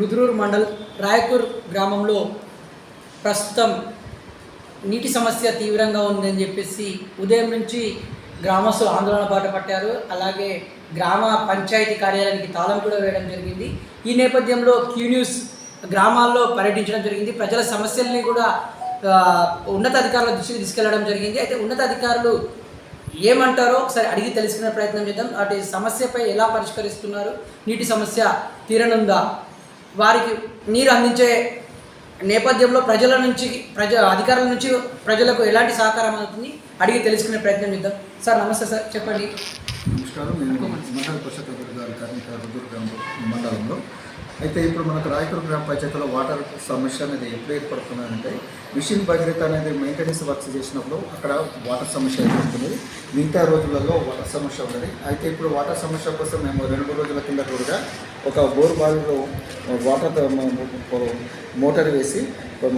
రుద్రూర్ మండల్ రాయకూర్ గ్రామంలో ప్రస్తుతం నీటి సమస్య తీవ్రంగా ఉందని చెప్పేసి ఉదయం నుంచి గ్రామస్తులు ఆందోళన బాట పట్టారు. అలాగే గ్రామ పంచాయతీ కార్యాలయానికి తాళం కూడా వేయడం జరిగింది. ఈ నేపథ్యంలో క్యూ న్యూస్ గ్రామాల్లో పర్యటించడం జరిగింది. ప్రజల సమస్యల్ని కూడా ఉన్నతాధికారుల దృష్టికి తీసుకెళ్లడం జరిగింది. అయితే ఉన్నతాధికారులు ఏమంటారో ఒకసారి అడిగి తెలుసుకునే ప్రయత్నం చేద్దాం. అటు సమస్యపై ఎలా పరిష్కరిస్తున్నారు, నీటి సమస్య తీరనుందా, వారికి నీరు అందించే నేపథ్యంలో అధికారుల నుంచి ప్రజలకు ఎలాంటి సహకారం అవుతుంది అడిగి తెలుసుకునే ప్రయత్నం చేద్దాం. సార్ నమస్తే సార్, చెప్పండి. నమస్కారం. నేను మండల పరిషత్ అధికారి కార్మిక రుద్రూర్ గ్రామ మండలంలో అయితే ఇప్పుడు మనకు రాయకూర్ గ్రామ పంచాయతీలో వాటర్ సమస్య అనేది ఎప్పుడు ఏర్పడుతుందంటే మిషన్ భగీరథ అనేది మెయింటెనెన్స్ వర్క్స్ చేసినప్పుడు అక్కడ వాటర్ సమస్య ఏర్పడుతుంది. మిగతా రోజులలో వాటర్ సమస్య ఉన్నది. అయితే ఇప్పుడు వాటర్ సమస్య కోసం మేము 2 రోజుల కింద కూడా ఒక బోర్ బావిలో వాటర్ మోటార్ వేసి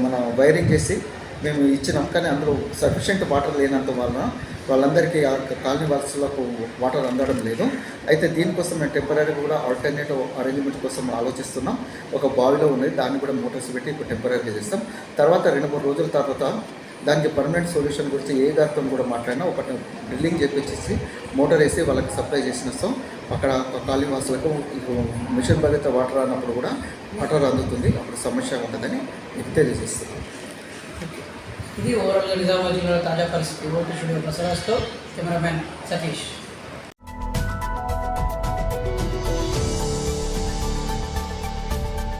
మన వైరింగ్ చేసి మేము ఇచ్చినాం. కానీ అందులో సఫిషియెంట్ వాటర్ లేనంత వలన వాళ్ళందరికీ కాలనీ వాసులకు వాటర్ అందడం లేదు. అయితే దీనికోసం మేము టెంపరీ కూడా ఆల్టర్నేటివ్ అరేంజ్మెంట్ కోసం ఆలోచిస్తున్నాం. ఒక బావిలో ఉన్నది, దాన్ని కూడా మోటార్స్ పెట్టి ఇప్పుడు టెంపరీగా చేస్తాం. తర్వాత 2-3 రోజుల తర్వాత దానికి పర్మనెంట్ సొల్యూషన్ గురించి ఏ గారితో కూడా మాట్లాడినా ఒక డ్రిల్లింగ్ చేపించేసి మోటార్ వేసి వాళ్ళకి సప్లై చేసినాం. అక్కడ కాలనీ వాసులకు మిషన్ భగీరథ వాటర్ అన్నప్పుడు కూడా వాటర్ అందుతుంది. అప్పుడు సమస్య ఉంటుందని తెలియజేస్తున్నాం. ఇది ఓవరాల్గా నిజామాబాద్ జిల్లాలో తాజా పరిస్థితి. ఓటు స్టూడియో ప్రసారాస్తో కెమెరామ్యాన్ సతీష్.